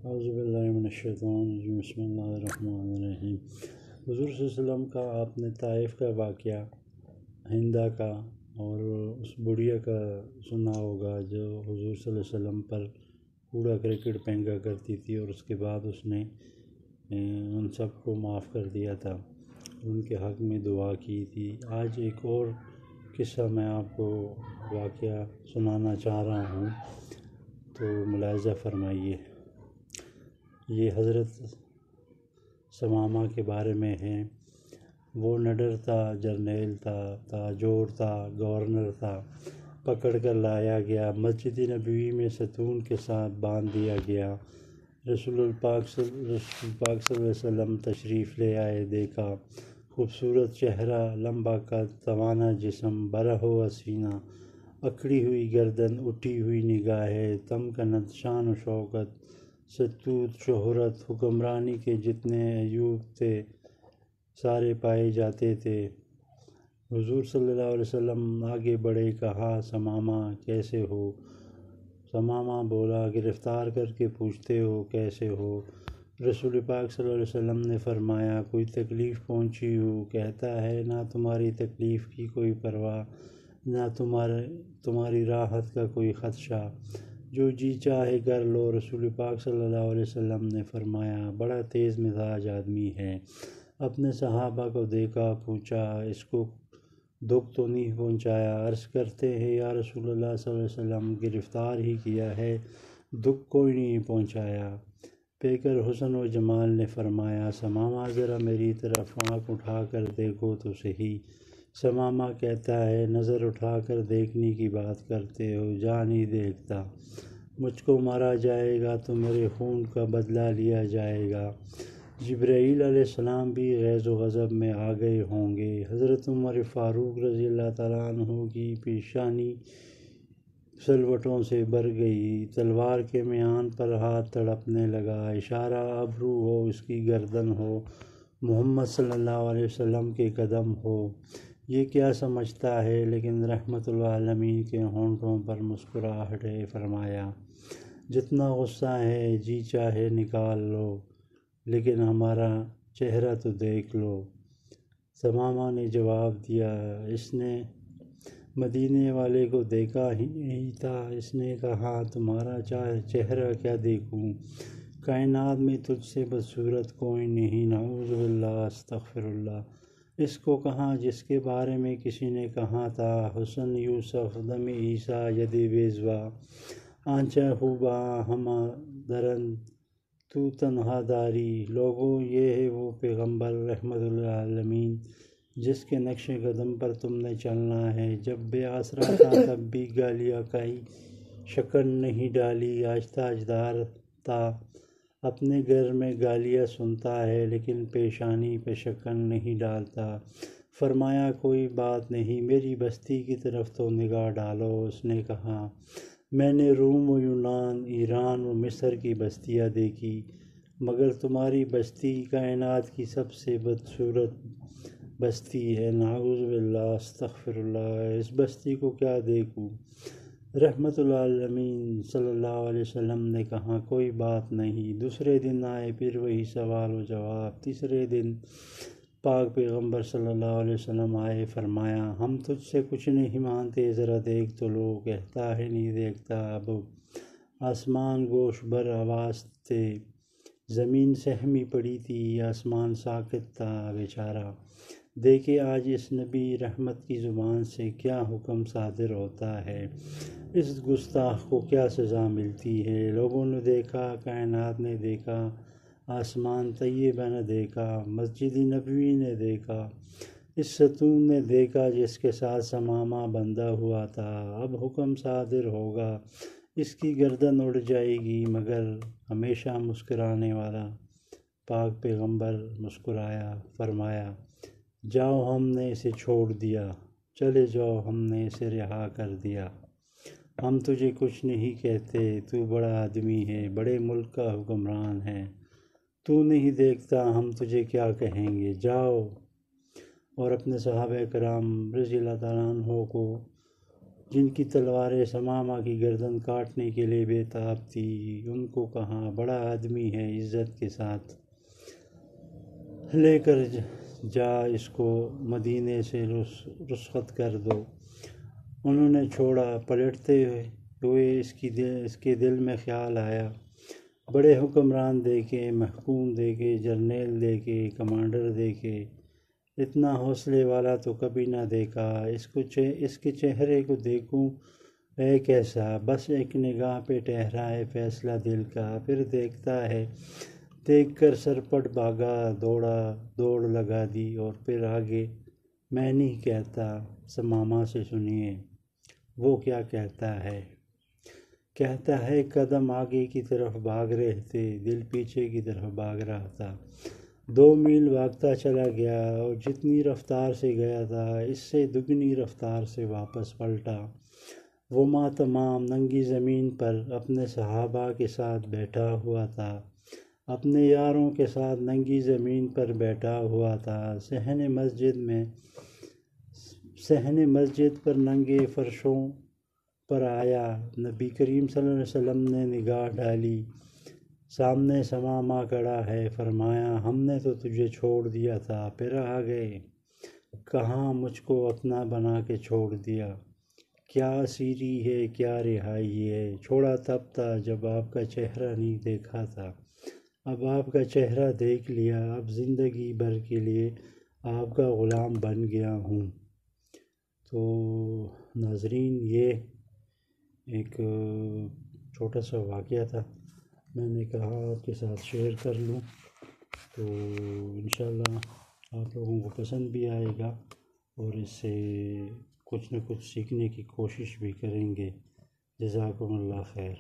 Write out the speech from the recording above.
اعوذ باللہ من الشیطان الرجیم، بسم اللہ الرحمن الرحیم۔ حضور صلی اللہ علیہ وسلم کا آپ نے طائف کا واقعہ، ہندا کا اور اس بڑھیا کا سنا ہوگا جو حضور صلی اللہ علیہ وسلم پر کوڑا کرکٹ پھینکا کرتی تھی، اور اس کے بعد اس نے ان سب کو معاف کر دیا تھا، ان کے حق میں دعا کی تھی۔ آج ایک اور قصہ میں آپ کو واقعہ سنانا چاہ رہا ہوں، تو ملاحظہ فرمائیے۔ یہ حضرت ثمامہ کے بارے میں ہے۔ وہ نڈر تھا، جرنیل تھا، جوڑ تھا، گورنر تھا۔ پکڑ کر لایا گیا، مسجد نبوی میں ستون کے ساتھ باندھ دیا گیا۔ رسول پاک صلی اللہ علیہ وسلم تشریف لے آئے، دیکھا خوبصورت چہرہ، لمبا قد، توانا جسم، برہ و سینہ، اکڑی ہوئی گردن، اٹھی ہوئی نگاہیں، تمکنت، شان و شوکت، ستوت، شہرت، حکمرانی کے جتنے عیوب تھے سارے پائے جاتے تھے۔ حضور صلی اللہ علیہ وسلم آگے بڑھے، کہا ثمامہ کیسے ہو؟ ثمامہ بولا گرفتار کر کے پوچھتے ہو کیسے ہو؟ رسول پاک صلی اللہ علیہ وسلم نے فرمایا کوئی تکلیف پہنچی ہو؟ کہتا ہے نہ تمہاری تکلیف کی کوئی پرواہ، نہ تمہاری راحت کا کوئی خدشہ، جو جی چاہے کر لو۔ رسول پاک صلی اللہ علیہ وسلم نے فرمایا بڑا تیز مزاج آدمی ہے۔ اپنے صحابہ کو دیکھا، پوچھا اس کو دکھ تو نہیں پہنچایا؟ عرض کرتے ہیں یا رسول اللہ صلی اللہ علیہ وسلم گرفتار ہی کیا ہے، دکھ کوئی نہیں پہنچایا۔ پیکر حسن و جمال نے فرمایا ثمامہ ذرا میری طرف آنکھ اٹھا کر دیکھو تو صحیح۔ ثمامہ کہتا ہے نظر اٹھا کر دیکھنے کی بات کرتے ہو، جا نہیں دیکھتا۔ مجھ کو مارا جائے گا تو میرے خون کا بدلہ لیا جائے گا۔ جبرائیل علیہ السلام بھی غیظ و غضب میں آ گئے ہوں گے۔ حضرت عمر فاروق رضی اللہ تعالیٰ عنہ کی پیشانی سلوٹوں سے بھر گئی، تلوار کے میان پر ہاتھ تڑپنے لگا، اشارہ ابرو ہو اس کی گردن ہو، محمد صلی اللہ علیہ وسلم کے قدم ہو، یہ کیا سمجھتا ہے؟ لیکن رحمت العالمین کے ہونٹوں پر مسکراہٹ ہے۔ فرمایا جتنا غصہ ہے جی چاہے نکال لو، لیکن ہمارا چہرہ تو دیکھ لو۔ ثمامہ نے جواب دیا اس نے مدینے والے کو دیکھا ہی نہیں تھا۔ اس نے کہا تمہارا چہرہ کیا دیکھوں، کائنات میں تجھ سے بدصورت کوئی نہیں، نعوذ باللہ، استغفر اللہ۔ اس کو کہاں جس کے بارے میں کسی نے کہا تھا حسن یوسف دم عیسیٰ ید بیزوا، آنچہ خوبا ہما درن تو تنہا داری۔ لوگوں یہ ہے وہ پیغمبر رحمت للعالمین جس کے نقش قدم پر تم نے چلنا ہے۔ جب بے آسرا تھا تب بھی گالیاں کھائی، شکن نہیں ڈالی۔ آج تاجدار تھا اپنے گھر میں گالیاں سنتا ہے، لیکن پیشانی پہ شکن نہیں ڈالتا۔ فرمایا کوئی بات نہیں، میری بستی کی طرف تو نگاہ ڈالو۔ اس نے کہا میں نے روم و یونان، ایران و مصر کی بستیاں دیکھی، مگر تمہاری بستی کائنات کی سب سے بدصورت بستی ہے، نعوذ باللہ، استغفر اللہ۔ اس بستی کو کیا دیکھوں؟ رحمت العالمین صلی اللہ علیہ وسلم نے کہا کوئی بات نہیں۔ دوسرے دن آئے، پھر وہی سوال و جواب۔ تیسرے دن پاک پیغمبر صلی اللہ علیہ وسلم آئے، فرمایا ہم تجھ سے کچھ نہیں مانتے، ذرا دیکھ تو لو۔ کہتا ہے نہیں دیکھتا۔ اب آسمان گوش بر آواز تھے، زمین سہمی پڑی تھی، آسمان ساکت تھا، بیچارہ دیکھے آج اس نبی رحمت کی زبان سے کیا حکم صادر ہوتا ہے، اس گستاخ کو کیا سزا ملتی ہے۔ لوگوں نے دیکھا، کائنات نے دیکھا، آسمان طیبہ نے دیکھا، مسجد نبوی نے دیکھا، اس ستون نے دیکھا جس کے ساتھ ثمامہ بندھا ہوا تھا۔ اب حکم صادر ہوگا، اس کی گردن اڑ جائے گی، مگر ہمیشہ مسکرانے والا پاک پیغمبر مسکرایا، فرمایا جاؤ ہم نے اسے چھوڑ دیا، چلے جاؤ ہم نے اسے رہا کر دیا۔ ہم تجھے کچھ نہیں کہتے، تو بڑا آدمی ہے، بڑے ملک کا حکمران ہے، تو نہیں دیکھتا ہم تجھے کیا کہیں گے، جاؤ۔ اور اپنے صحابہ کرام رضی اللہ تعالیٰ عنہ کو جن کی تلواریں ثمامہ کی گردن کاٹنے کے لیے بےتاب تھی، ان کو کہا بڑا آدمی ہے، عزت کے ساتھ لے کر جا، اس کو مدینے سے رخصت کر دو۔ انہوں نے چھوڑا۔ پلٹتے ہوئے اس کے دل میں خیال آیا، بڑے حکمران دیکھے، محکوم دیکھے، جرنیل دیکھے، کمانڈر دیکھے، اتنا حوصلے والا تو کبھی نہ دیکھا۔ اس کے چہرے کو دیکھوں ہے کیسا، بس ایک نگاہ پہ ٹھہرا ہے فیصلہ دل کا، پھر دیکھتا ہے، دیکھ کر سرپٹ بھاگا، دوڑ لگا دی، اور پھر آگے میں نہیں کہتا، ثمامہ سے سنیے وہ کیا کہتا ہے۔ کہتا ہے قدم آگے کی طرف بھاگ رہے تھے، دل پیچھے کی طرف بھاگ رہا تھا۔ 2 میل بھاگتا چلا گیا، اور جتنی رفتار سے گیا تھا اس سے دگنی رفتار سے واپس پلٹا۔ وہ ماہ تمام ننگی زمین پر اپنے صحابہ کے ساتھ بیٹھا ہوا تھا، اپنے یاروں کے ساتھ ننگی زمین پر بیٹھا ہوا تھا۔ صحن مسجد پر ننگے فرشوں پر آیا، نبی کریم صلی اللہ علیہ وسلم نے نگاہ ڈالی، سامنے ثمامہ کھڑا ہے، فرمایا ہم نے تو تجھے چھوڑ دیا تھا، پھر آ گئے، کہاں مجھ کو اپنا بنا کے چھوڑ دیا، کیا اسیری ہے، کیا رہائی ہے۔ چھوڑا تب تھا جب آپ کا چہرہ نہیں دیکھا تھا، اب آپ کا چہرہ دیکھ لیا، اب زندگی بھر کے لیے آپ کا غلام بن گیا ہوں۔ تو ناظرین، یہ ایک چھوٹا سا واقعہ تھا، میں نے کہا آپ کے ساتھ شیئر کر لوں، تو انشاءاللہ آپ لوگوں کو پسند بھی آئے گا، اور اس سے کچھ نہ کچھ سیکھنے کی کوشش بھی کریں گے۔ جزاکم اللہ خیر۔